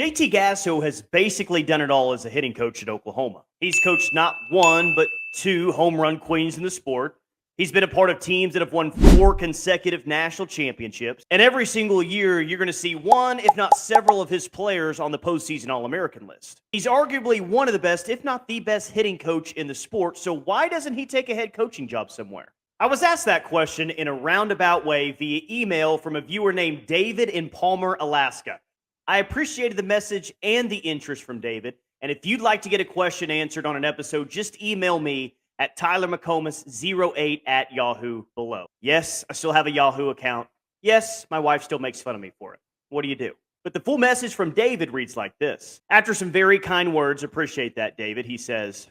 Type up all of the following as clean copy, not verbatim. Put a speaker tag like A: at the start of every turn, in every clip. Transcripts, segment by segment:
A: JT Gasso has basically done it all as a hitting coach at Oklahoma. He's coached not one, but two home run queens in the sport. He's been a part of teams that have won 4 consecutive national championships. And every single year, you're going to see one, if not several, of his players on the postseason All American list. He's arguably one of the best, if not the best, hitting coach in the sport. So why doesn't he take a head coaching job somewhere? I was asked that question in a roundabout way via email from a viewer named David in Palmer, Alaska. I appreciated the message and the interest from David. And if you'd like to get a question answered on an episode, just email me at tylermccomas08@yahoo below. Yes, I still have a Yahoo account. Yes, my wife still makes fun of me for it. What do you do? But the full message from David reads like this. After some very kind words, appreciate that, David, he says,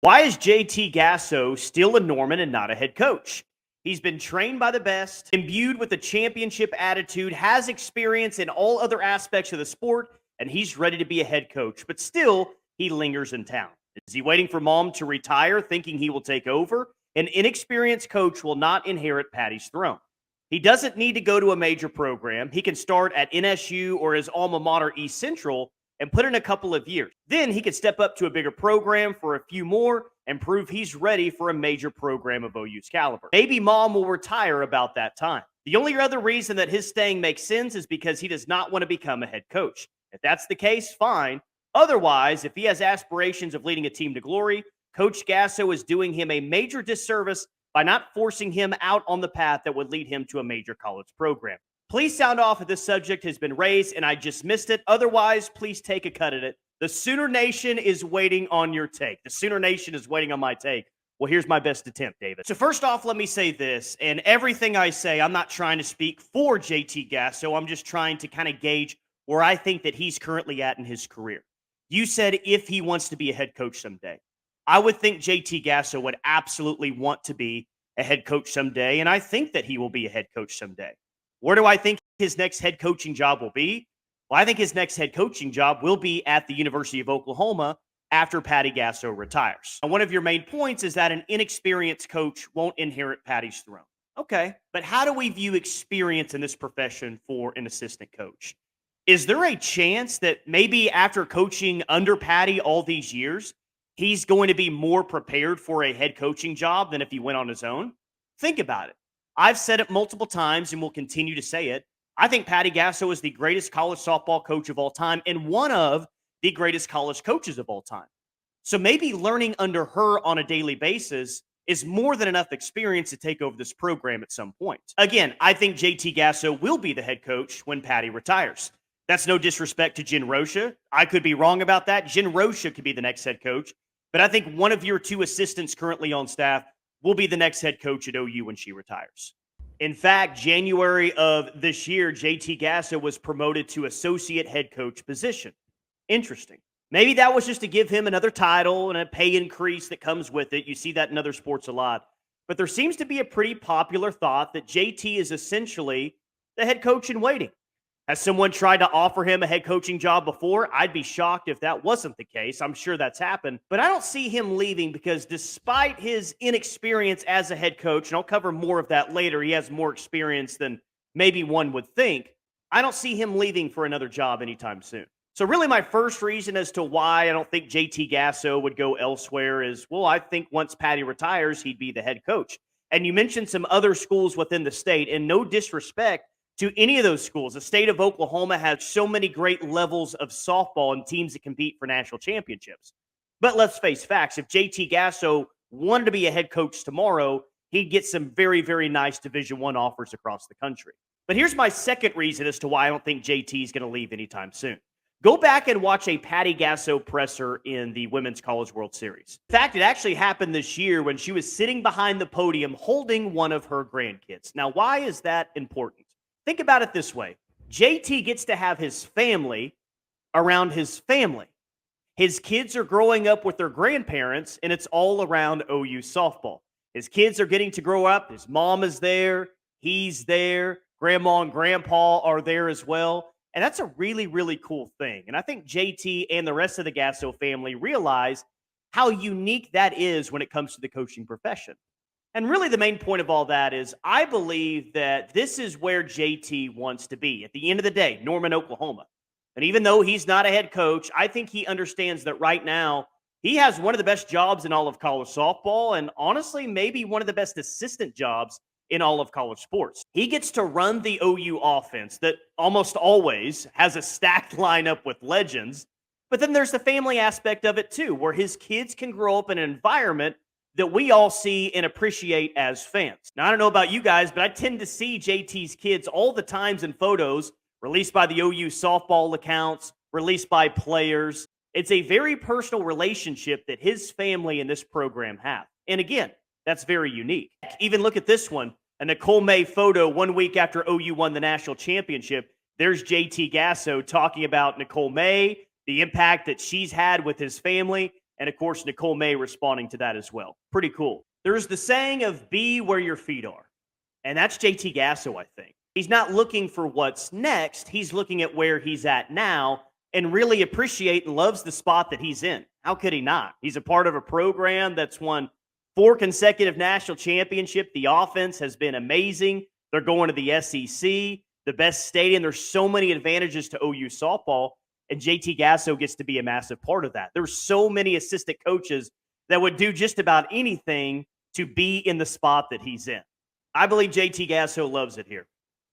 A: why is JT Gasso still a Norman and not a head coach? He's been trained by the best, imbued with a championship attitude, has experience in all other aspects of the sport, and he's ready to be a head coach. But still, he lingers in town. Is he waiting for mom to retire, thinking he will take over? An inexperienced coach will not inherit Patty's throne. He doesn't need to go to a major program. He can start at NSU or his alma mater, East Central, and put in a couple of years. Then he could step up to a bigger program for a few more and prove he's ready for a major program of OU's caliber. Maybe mom will retire about that time. The only other reason that his staying makes sense is because he does not want to become a head coach. If that's the case, fine. Otherwise, if he has aspirations of leading a team to glory, Coach Gasso is doing him a major disservice by not forcing him out on the path that would lead him to a major college program. Please sound off if this subject has been raised and I just missed it. Otherwise, please take a cut at it. The Sooner Nation is waiting on your take. The Sooner Nation is waiting on my take. Well, here's my best attempt, David. So first off, let me say this, and everything I say, I'm not trying to speak for JT Gasso. I'm just trying to kind of gauge where I think that he's currently at in his career. You said if he wants to be a head coach someday. I would think JT Gasso would absolutely want to be a head coach someday, and I think that he will be a head coach someday. Where do I think his next head coaching job will be? Well, I think his next head coaching job will be at the University of Oklahoma after Patty Gasso retires. And one of your main points is that an inexperienced coach won't inherit Patty's throne. Okay, but how do we view experience in this profession for an assistant coach? Is there a chance that maybe after coaching under Patty all these years, he's going to be more prepared for a head coaching job than if he went on his own? Think about it. I've said it multiple times and will continue to say it. I think Patty Gasso is the greatest college softball coach of all time and one of the greatest college coaches of all time. So maybe learning under her on a daily basis is more than enough experience to take over this program at some point. Again, I think JT Gasso will be the head coach when Patty retires. That's no disrespect to Jen Rocha. I could be wrong about that. Jen Rocha could be the next head coach. But I think one of your two assistants currently on staff will be the next head coach at OU when she retires. In fact, January of this year, JT Gasso was promoted to associate head coach position. Interesting. Maybe that was just to give him another title and a pay increase that comes with it. You see that in other sports a lot. But there seems to be a pretty popular thought that JT is essentially the head coach in waiting. Has someone tried to offer him a head coaching job before? I'd be shocked if that wasn't the case. I'm sure that's happened. But I don't see him leaving because despite his inexperience as a head coach, and I'll cover more of that later, he has more experience than maybe one would think. I don't see him leaving for another job anytime soon. So really my first reason as to why I don't think JT Gasso would go elsewhere is, well, I think once Patty retires, he'd be the head coach. And you mentioned some other schools within the state, and no disrespect to any of those schools. The state of Oklahoma has so many great levels of softball and teams that compete for national championships. But let's face facts. If JT Gasso wanted to be a head coach tomorrow, he'd get some very, very nice Division I offers across the country. But here's my second reason as to why I don't think JT is going to leave anytime soon. Go back and watch a Patty Gasso presser in the Women's College World Series. In fact, it actually happened this year when she was sitting behind the podium holding one of her grandkids. Now, why is that important? Think about it this way. JT gets to have his family around his family. His kids are growing up with their grandparents, and it's all around OU softball. His kids are getting to grow up. His mom is there. He's there. Grandma and grandpa are there as well. And that's a really, really cool thing. And I think JT and the rest of the Gasso family realize how unique that is when it comes to the coaching profession. And really the main point of all that is I believe that this is where JT wants to be. At the end of the day, Norman, Oklahoma. And even though he's not a head coach, I think he understands that right now he has one of the best jobs in all of college softball, and honestly, maybe one of the best assistant jobs in all of college sports. He gets to run the OU offense that almost always has a stacked lineup with legends. But then there's the family aspect of it too, where his kids can grow up in an environment that we all see and appreciate as fans. Now, I don't know about you guys, but I tend to see JT's kids all the times in photos released by the OU softball accounts, released by players. It's a very personal relationship that his family and this program have. And again, that's very unique. Even look at this one, a Nicole May photo 1 week after OU won the national championship. There's JT Gasso talking about Nicole May, the impact that she's had with his family, and of course, Nicole May responding to that as well. Pretty cool. There's the saying of be where your feet are, and that's JT Gasso, I think. He's not looking for what's next. He's looking at where he's at now and really appreciate and loves the spot that he's in. How could he not? He's a part of a program that's won 4 consecutive national championships. The offense has been amazing. They're going to the SEC, the best stadium. There's so many advantages to OU softball, and JT Gasso gets to be a massive part of that. There's so many assistant coaches that would do just about anything to be in the spot that he's in. I believe JT Gasso loves it here.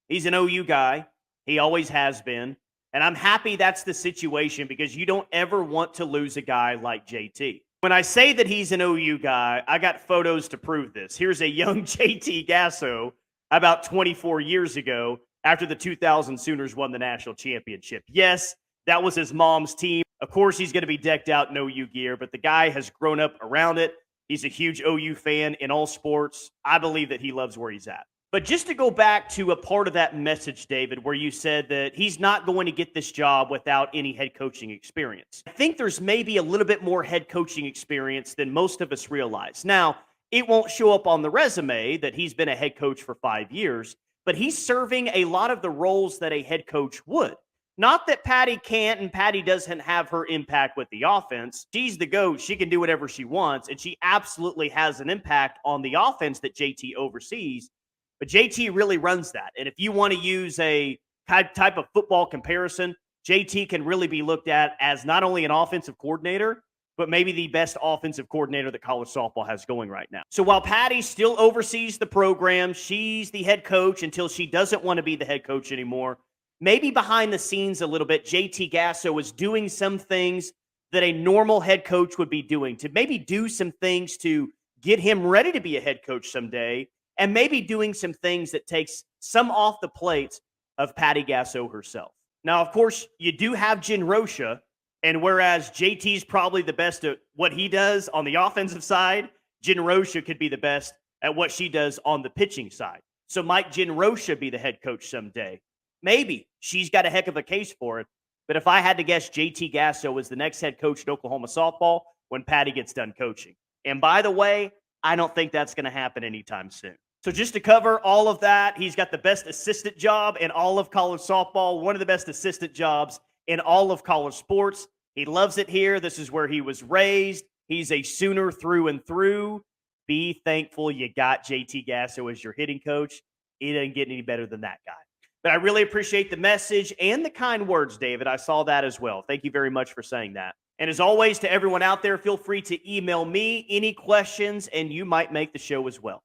A: He's an OU guy. He always has been. And I'm happy that's the situation because you don't ever want to lose a guy like JT. When I say that he's an OU guy, I got photos to prove this. Here's a young JT Gasso about 24 years ago after the 2000 Sooners won the national championship. Yes, that was his mom's team. Of course, he's going to be decked out in OU gear, but the guy has grown up around it. He's a huge OU fan in all sports. I believe that he loves where he's at. But just to go back to a part of that message, David, where you said that he's not going to get this job without any head coaching experience. I think there's maybe a little bit more head coaching experience than most of us realize. Now, it won't show up on the resume that he's been a head coach for 5 years, but he's serving a lot of the roles that a head coach would. Not that Patty can't and Patty doesn't have her impact with the offense. She's the GOAT. She can do whatever she wants, and she absolutely has an impact on the offense that JT oversees. But JT really runs that. And if you want to use a type of football comparison, JT can really be looked at as not only an offensive coordinator, but maybe the best offensive coordinator that college softball has going right now. So while Patty still oversees the program, she's the head coach until she doesn't want to be the head coach anymore. Maybe behind the scenes a little bit, JT Gasso is doing some things that a normal head coach would be doing to maybe do some things to get him ready to be a head coach someday, and maybe doing some things that takes some off the plates of Patty Gasso herself. Now, of course, you do have Jen Rocha, and whereas JT's probably the best at what he does on the offensive side, Jen Rocha could be the best at what she does on the pitching side. So might Jen Rocha be the head coach someday? Maybe. She's got a heck of a case for it. But if I had to guess, JT Gasso is the next head coach at Oklahoma softball when Patty gets done coaching. And by the way, I don't think that's going to happen anytime soon. So just to cover all of that, he's got the best assistant job in all of college softball, one of the best assistant jobs in all of college sports. He loves it here. This is where he was raised. He's a Sooner through and through. Be thankful you got JT Gasso as your hitting coach. It doesn't get any better than that guy. But I really appreciate the message and the kind words, David. I saw that as well. Thank you very much for saying that. And as always, to everyone out there, feel free to email me any questions, and you might make the show as well.